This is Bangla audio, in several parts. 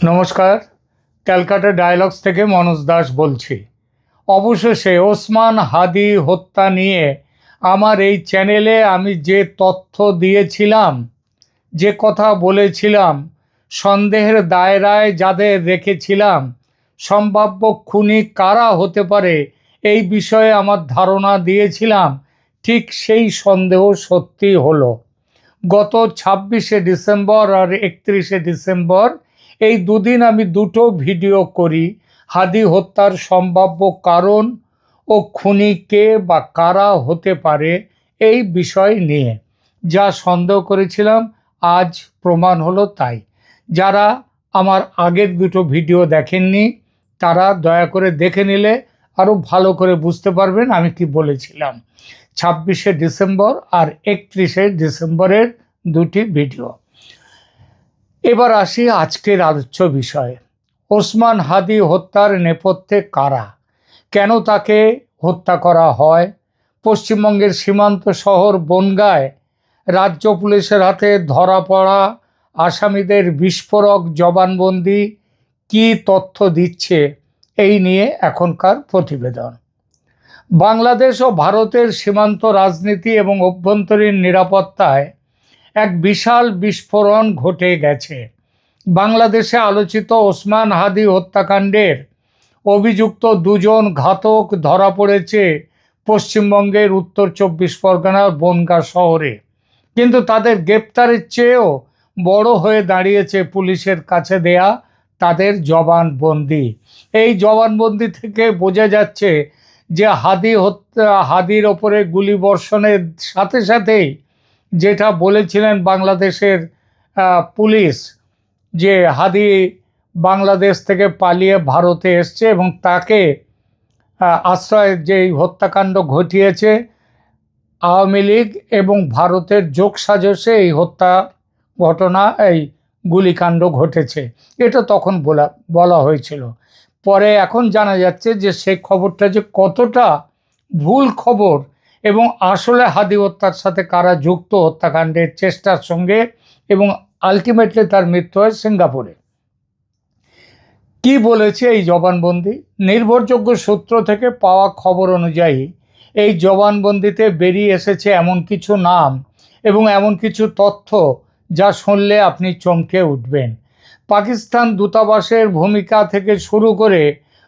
নমস্কার, ক্যালকাটা ডায়ালগস থেকে মনোজ দাস বলছি। অবশেষে ওসমান হাদি হত্যা নিয়ে আমার এই চ্যানেলে আমি যে তথ্য দিয়েছিলাম, যে কথা বলেছিলাম, সন্দেহের দায়রায় যাদের রেখেছিলাম, সম্ভাব্য খুনি কারা হতে পারে এই বিষয়ে আমার ধারণা দিয়েছিলাম, ঠিক সেই সন্দেহ সত্যি হলো। গত 26শে ডিসেম্বর আর 31শে ডিসেম্বর এই দুদিন আমি দুটো ভিডিও করি হাদি হত্যার সম্ভাব্য কারণ ও খুনি কে বা কারা হতে পারে এই বিষয় নিয়ে। যা সন্দেহ করেছিলাম আজ প্রমাণ হলো তাই। যারা আমার আগের দুটো ভিডিও দেখেননি তারা দয়া করে দেখে নিলে আরও ভালো করে বুঝতে পারবেন আমি কি বলেছিলাম। 26শে ডিসেম্বর আর 31শে ডিসেম্বরের দুটি ভিডিও। এবার আসি আজকের আলোচ্য বিষয়ে। ওসমান হাদি হত্যার নেপথ্যে কারা, কেন তাকে হত্যা করা হয়, পশ্চিমবঙ্গের সীমান্ত শহর বনগাঁয় রাজ্য পুলিশের হাতে ধরা পড়া আসামিদের বিস্ফোরক জবানবন্দি কী তথ্য দিচ্ছে, এই নিয়ে এখনকার প্রতিবেদন। বাংলাদেশ ও ভারতের সীমান্ত রাজনীতি এবং অভ্যন্তরীণ নিরাপত্তায় এক বিশাল বিস্ফোরণ ঘটে গেছে। বাংলাদেশে আলোচিত ওসমান হাদি হত্যাকাণ্ডের অভিযুক্ত দুজন ঘাতক ধরা পড়েছে পশ্চিমবঙ্গের উত্তর 24 পরগনার বনগাঁ শহরে। কিন্তু তাদের গ্রেপ্তারের চেয়েও বড় হয়ে দাঁড়িয়েছে পুলিশের কাছে দেয়া তাদের জবানবন্দি। এই জবানবন্দি থেকে বোঝা যাচ্ছে যে হাদির ওপরে গুলিবর্ষণের সাথে সাথেই যেটা বলেছিলেন বাংলাদেশের পুলিশ, যে হাদি বাংলাদেশ থেকে পালিয়ে ভারতে এসছে এবং তাকে আশ্রয় যেই হত্যাকাণ্ড ঘটিয়েছে আওয়ামী লীগ এবং ভারতের যোগসাজশে এই হত্যা ঘটনা, এই গুলিকাণ্ড ঘটেছে, এটা তখন বলা হয়েছিল। পরে এখন জানা যাচ্ছে যে সেই খবরটা যে কতটা ভুল খবর এবং আসলে হাদি হত্যার সাথে কারা যুক্ত হত্যাকাণ্ডের চেষ্টার সঙ্গে, এবং আলটিমেটলি তার মৃত্যু হয় সিঙ্গাপুরে। কি বলেছে এই জবানবন্দি? নির্ভরযোগ্য সূত্র থেকে পাওয়া খবর অনুযায়ী এই জবানবন্দিতে বেরিয়ে এসেছে এমন কিছু নাম এবং এমন কিছু তথ্য যা শুনলে আপনি চমকে উঠবেন। পাকিস্তান দূতাবাসের ভূমিকা থেকে শুরু করে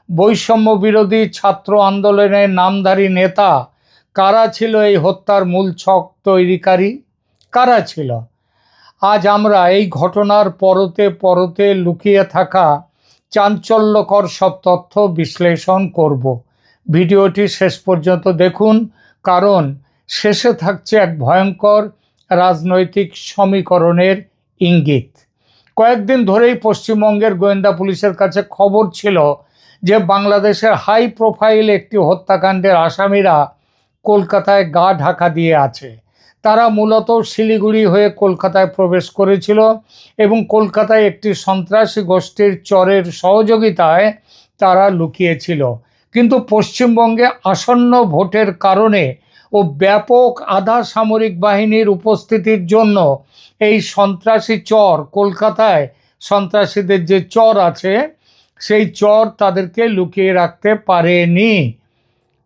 বৈষম্য বিরোধী ছাত্র আন্দোলনের নামধারী নেতা, কারা ছিল এই হত্যার মূল ছক তৈরিকারী, কারা ছিল। আজ আমরা এই ঘটনার পরতে পরতে লুকিয়ে থাকা চাঞ্চল্যকর সব তথ্য বিশ্লেষণ করব। ভিডিওটি শেষ পর্যন্ত দেখুন, কারণ শেষে থাকছে এক ভয়ঙ্কর রাজনৈতিক সমীকরণের ইঙ্গিত। কয়েকদিন ধরেই পশ্চিমবঙ্গের গোয়েন্দা পুলিশের কাছে খবর ছিল যে বাংলাদেশের হাই প্রোফাইল একটি হত্যাকাণ্ডের আসামিরা কলকাতায় গা ঢাকা দিয়ে আছে। তারা মূলত শিলিগুড়ি হয়ে কলকাতায় প্রবেশ করেছিল এবং কলকাতায় একটি সন্ত্রাসী গোষ্ঠীর চরের সহযোগিতায় তারা লুকিয়েছিল। কিন্তু পশ্চিমবঙ্গে আসন্ন ভোটের কারণে ও ব্যাপক আধা সামরিক বাহিনীর উপস্থিতির জন্য এই সন্ত্রাসী চর, কলকাতায় সন্ত্রাসীদের যে চর আছে সেই চর তাদেরকে লুকিয়ে রাখতে পারেনি,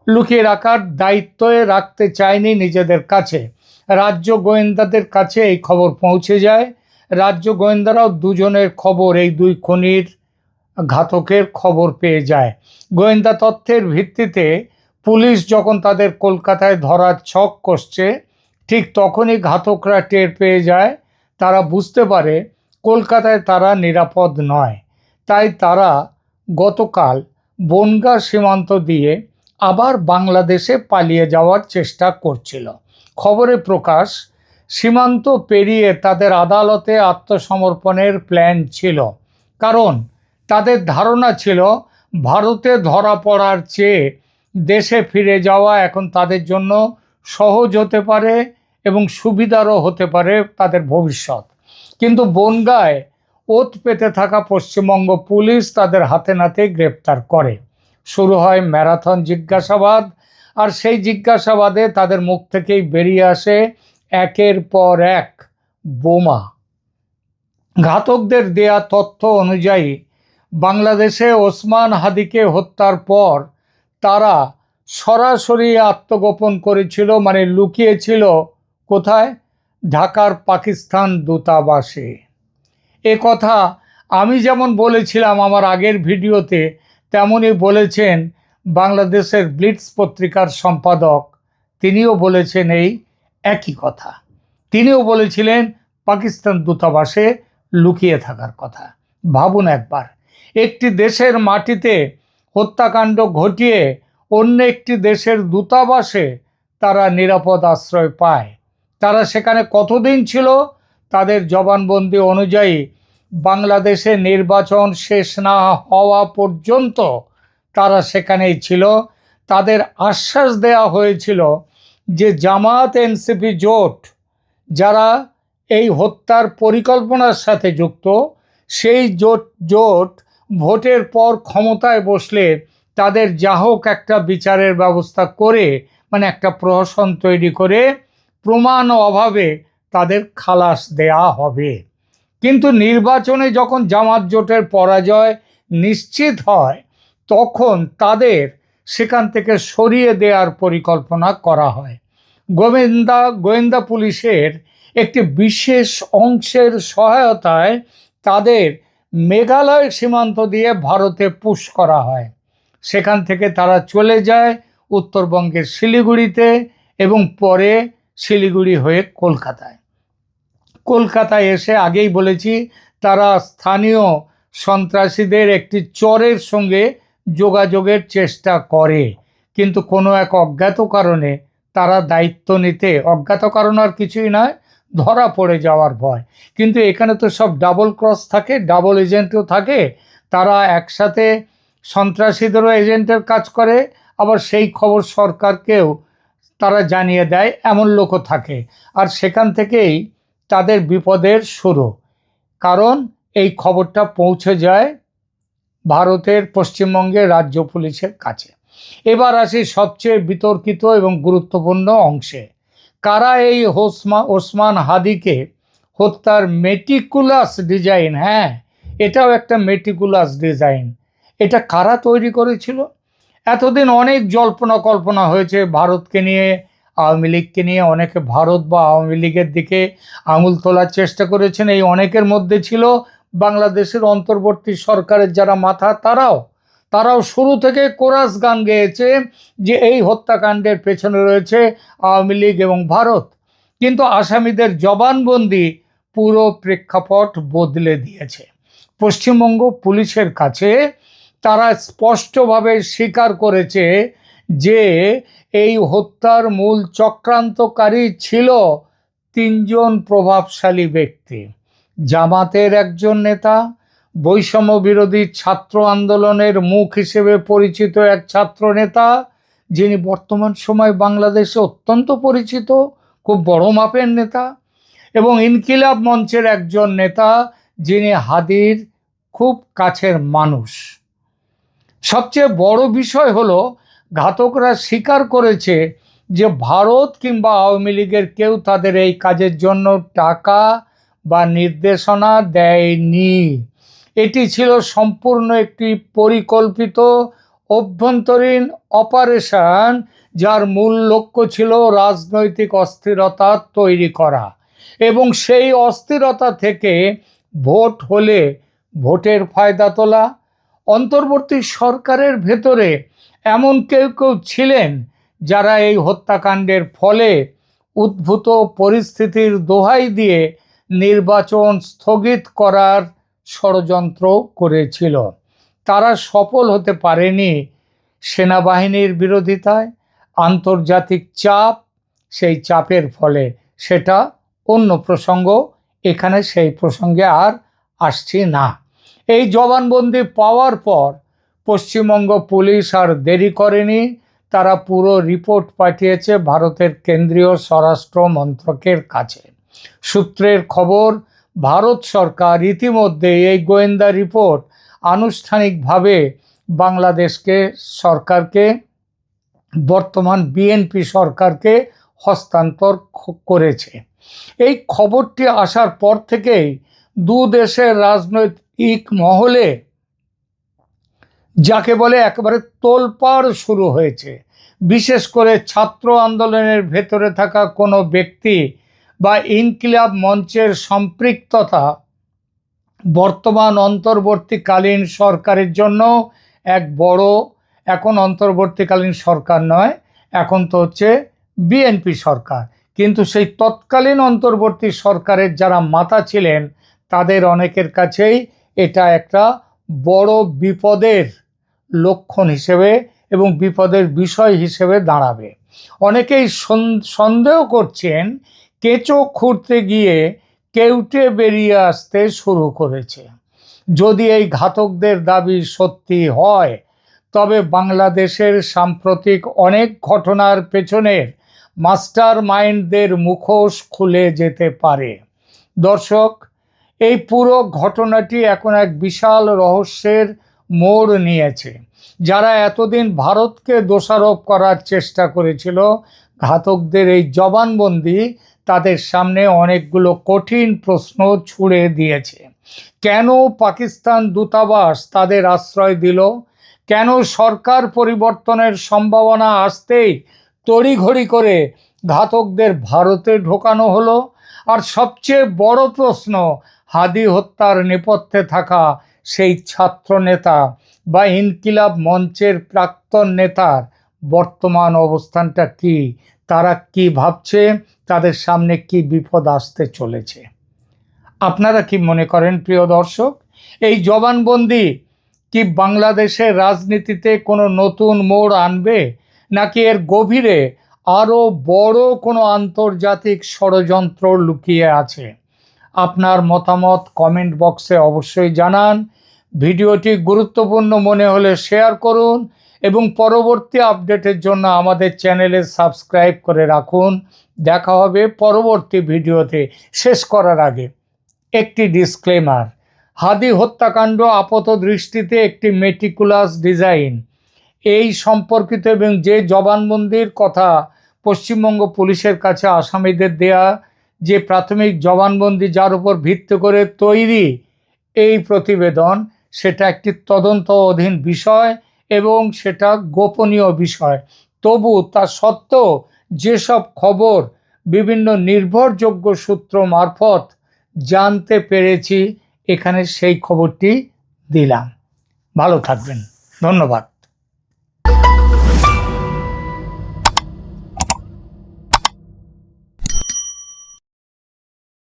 লুকিয়ে রাখার দায়িত্বে রাখতে চায়নি নিজেদের কাছে। রাজ্য গোয়েন্দাদের কাছে এই খবর পৌঁছে যায়। রাজ্য গোয়েন্দারাও দুজনের খবর, এই দুই খুনির ঘাতকের খবর পেয়ে যায়। গোয়েন্দা তথ্যের ভিত্তিতে পুলিশ যখন তাদের কলকাতায় ধরার ছক কষছে, ঠিক তখনই ঘাতকরা টের পেয়ে যায়, তারা বুঝতে পারে কলকাতায় তারা নিরাপদ নয়। তাই তারা গতকাল বনগাঁ সীমান্ত দিয়ে আবার বাংলাদেশে পালিয়ে যাওয়ার চেষ্টা করছিল। খবরে প্রকাশ, সীমান্ত পেরিয়ে তাদের আদালতে আত্মসমর্পণের প্ল্যান ছিল, কারণ তাদের ধারণা ছিল ভারতে ধরা পড়ার চেয়ে দেশে ফিরে যাওয়া এখন তাদের জন্য সহজ হতে পারে এবং সুবিধারও হতে পারে তাদের ভবিষ্যৎ। কিন্তু বনগাঁয় ওত পেতে থাকা পশ্চিমবঙ্গ পুলিশ তাদের হাতে নাতে গ্রেপ্তার করে। শুরু হয় ম্যারাথন জিজ্ঞাসাবাদ, আর সেই জিজ্ঞাসাবাদে তাদের মুখ থেকেই বেরিয়ে আসে একের পর এক বোমা। ঘাতকদের দেয়া তথ্য অনুযায়ী বাংলাদেশে ওসমান হাদিকে হত্যার পর তারা সরাসরি আত্মগোপন করেছিল, মানে লুকিয়েছিল কোথায়? ঢাকার পাকিস্তান দূতাবাসে। এ কথা আমি যেমন বলেছিলাম আমার আগের ভিডিওতে, তেমনই বলেছেন বাংলাদেশের ব্লিটস পত্রিকার সম্পাদক। তিনিও বলেছেন এই একই কথা। তিনিও বলেছিলেন পাকিস্তান দূতাবাসে লুকিয়ে থাকার কথা। ভাবুন একবার, একটি দেশের মাটিতে হত্যাকাণ্ড ঘটিয়ে অন্য একটি দেশের দূতাবাসে তারা নিরাপদ আশ্রয় পায়। তারা সেখানে কতদিন ছিল? তাদের জবানবন্দি অনুযায়ী বাংলাদেশে নির্বাচন শেষ না হওয়া পর্যন্ত তারা সেখানেই ছিল। তাদের আশ্বাস দেওয়া হয়েছিল যে জামাত এনসিপি জোট, যারা এই হত্যার পরিকল্পনার সাথে যুক্ত, সেই জোট ভোটের পর ক্ষমতায় বসলে তাদের যা হোক একটা বিচারের ব্যবস্থা করে, মানে একটা প্রহসন তৈরি করে প্রমাণ অভাবে তাদের খালাস দেয়া হবে। কিন্তু নির্বাচনে যখন জামাত জোটের পরাজয় নিশ্চিত হয়, তখন তাদের সেখান থেকে সরিয়ে দেওয়ার পরিকল্পনা করা হয়। গোয়েন্দা পুলিশের একটি বিশেষ অংশের সহায়তায় তাদের মেঘালয় সীমান্ত দিয়ে ভারতে পুশ করা হয়। সেখান থেকে তারা চলে যায় উত্তরবঙ্গের শিলিগুড়িতে এবং পরে শিলিগুড়ি হয়ে কলকাতায় এসে, আগেই বলেছি, তারা স্থানীয় সন্ত্রাসীদের একটি চরের সঙ্গে যোগাযোগের চেষ্টা করে, কিন্তু কোনো এক অজ্ঞাত কারণে তারা দায়িত্ব নিতে, অজ্ঞাত কারণ আর কিছুই নয়, ধরা পড়ে যাওয়ার ভয়। কিন্তু এখানে তো সব ডাবল ক্রস থাকে, ডাবল এজেন্টও থাকে। তারা একসাথে সন্ত্রাসীদেরও এজেন্টের কাজ করে, আবার সেই খবর সরকারকেও তারা জানিয়ে দেয়, এমন লোকও থাকে। আর সেখান থেকেই তাদের বিপদের শুরু, কারণ এই খবরটা পৌঁছে যায় ভারতের পশ্চিমবঙ্গের রাজ্য পুলিশের কাছে। এবার আসি সবচেয়ে বিতর্কিত এবং গুরুত্বপূর্ণ অংশে। কারা এই ওসমান হাদিকে হত্যার মেটিকুলাস ডিজাইন, হ্যাঁ এটাও একটা মেটিকুলাস ডিজাইন, এটা কারা তৈরি করেছিল? এতদিন অনেক জল্পনা কল্পনা হয়েছে ভারতকে নিয়ে, আওয়ামী লীগকে নিয়ে। অনেকে ভারত বা আওয়ামী লীগের দিকে আঙুল তোলার চেষ্টা করেছেন। এই অনেকের মধ্যে ছিল বাংলাদেশের অন্তর্বর্তী সরকারের যারা মাথা, তারাও শুরু থেকে কোরাস গান গেয়েছে যে এই হত্যাকাণ্ডের পেছনে রয়েছে আওয়ামী লীগ এবং ভারত। কিন্তু আসামিদের জবানবন্দি পুরো প্রেক্ষাপট বদলে দিয়েছে। পশ্চিমবঙ্গ পুলিশের কাছে তারা স্পষ্টভাবে স্বীকার করেছে যে এই হত্যার মূল চক্রান্তকারী ছিল তিনজন প্রভাবশালী ব্যক্তি। জামাতের একজন নেতা, বৈষম্য বিরোধী ছাত্র আন্দোলনের মুখ হিসেবে পরিচিত এক ছাত্র নেতা, যিনি বর্তমান সময় বাংলাদেশে অত্যন্ত পরিচিত, খুব বড় মাপের নেতা, এবং ইনকিলাব মঞ্চের একজন নেতা, যিনি হাদির খুব কাছের মানুষ। সবচেয়ে বড় বিষয় হলো, ঘাতকরা স্বীকার করেছে যে ভারত কিংবা আওয়ামী লীগের কেউ তাদের এই কাজের জন্য টাকা বা নির্দেশনা দেয়নি। এটি ছিল সম্পূর্ণ একটি পরিকল্পিত অভ্যন্তরীণ অপারেশন, যার মূল লক্ষ্য ছিল রাজনৈতিক অস্থিরতা তৈরি করা এবং সেই অস্থিরতা থেকে ভোট হলে ভোটের ফায়দা তোলা। অন্তর্বর্তী সরকারের ভেতরে এমন কেউ ছিলেন যারা এই হত্যাকাণ্ডের ফলে উদ্ভূত পরিস্থিতির দোহাই দিয়ে নির্বাচন স্থগিত করার ষড়যন্ত্র করেছিল। তারা সফল হতে পারেনি সেনাবাহিনীর বিরোধিতায়, আন্তর্জাতিক চাপ, সেই চাপের ফলে। সেটা অন্য প্রসঙ্গ, এখানে সেই প্রসঙ্গে আর আসছি না। এই জবানবন্দি পাওয়ার পর পশ্চিমবঙ্গ পুলিশ আর দেরি করেনি, তারা পুরো রিপোর্ট পাঠিয়েছে ভারতের কেন্দ্রীয় স্বরাষ্ট্র মন্ত্রকের কাছে। সূত্রের খবর, ভারত সরকার ইতিমধ্যে এই গোয়েন্দা রিপোর্ট আনুষ্ঠানিকভাবে বাংলাদেশকে সরকারকে, বর্তমান বিএনপি সরকারকে হস্তান্তর করেছে। এই খবরটি আসার পর থেকেই দু দেশের রাজনৈতিক মহলে যাকে বলে একেবারে তোলপাড় শুরু হয়েছে। বিশেষ করে ছাত্র আন্দোলনের ভেতরে থাকা কোনো ব্যক্তি বা ইনকিলাব মঞ্চের সম্পৃক্ততা বর্তমান অন্তর্বর্তীকালীন সরকারের জন্য এক বড়, এখন অন্তর্বর্তীকালীন সরকার নয়, এখন তো হচ্ছে বিএনপি সরকার, কিন্তু সেই তৎকালীন অন্তর্বর্তী সরকারের যারা মাথা ছিলেন তাদের অনেকের কাছেই এটা একটা বড় বিপদের লক্ষণ হিসেবে এবং বিপদের বিষয় হিসেবে দাঁড়াবে। অনেকেই সন্দেহ করছেন কেঁচো খুঁড়তে গিয়ে কেউটে বেরিয়ে আসতে শুরু করেছে। যদি এই ঘাতকদের দাবি সত্যি হয় তবে বাংলাদেশের সাম্প্রতিক অনেক ঘটনার পেছনের মাস্টার মাইন্ডদের মুখোশ খুলে যেতে পারে। দর্শক, এই পুরো ঘটনাটি এখন এক বিশাল রহস্যের মোড় নিয়েছে। যারা এতদিন ভারতকে দোষারোপ করার চেষ্টা করেছিল, ঘাতকদের এই জবানবন্দি তাদের সামনে অনেকগুলো কঠিন প্রশ্ন ছুড়ে দিয়েছে। কেন পাকিস্তান দূতাবাস তাদের আশ্রয় দিল? কেন সরকার পরিবর্তনের সম্ভাবনা আসতেই তড়িঘড়ি করে ঘাতকদের ভারতে ঢোকানো হলো? আর সবচেয়ে বড় প্রশ্ন, হাদি হত্যার নেপথ্যে থাকা সেই ছাত্র নেতা বা ইনকিলাব মঞ্চের প্রাক্তন নেতার বর্তমান অবস্থানটা কি? তারা কি ভাবছে? তাদের সামনে কি বিপদ আসতে চলেছে? আপনারা কি মনে করেন প্রিয় দর্শক? এই জবানবন্দি কি বাংলাদেশের রাজনীতিতে কোনো নতুন মোড় আনবে, নাকি এর গভীরে আরও বড় কোনো আন্তর্জাতিক ষড়যন্ত্র লুকিয়ে আছে? আপনার মতামত কমেন্ট বক্সে অবশ্যই জানান। ভিডিওটি গুরুত্বপূর্ণ মনে হলে শেয়ার করুন এবং পরবর্তী আপডেটের জন্য আমাদের চ্যানেলে সাবস্ক্রাইব করে রাখুন। দেখা হবে পরবর্তী ভিডিওতে। শেষ করার আগে একটি ডিসক্লেমার: হাদি হত্যাকাণ্ড আপাত দৃষ্টিতে একটি মেটিকুলাস ডিজাইন। এই সম্পর্কিত এবং যে জবানবন্দির কথা পশ্চিমবঙ্গ পুলিশের কাছে আসামিদের দেয়া যে প্রাথমিক জবানবন্দি, যার উপর ভিত্তি করে তৈরি এই প্রতিবেদন, সেটা একটি তদন্ত অধীন বিষয় এবং সেটা গোপনীয় বিষয়। তবু তা সত্ত্বেও যেসব খবর বিভিন্ন নির্ভরযোগ্য সূত্র মারফত জানতে পেরেছি, এখানে সেই খবরটি দিলাম। ভালো থাকবেন। ধন্যবাদ।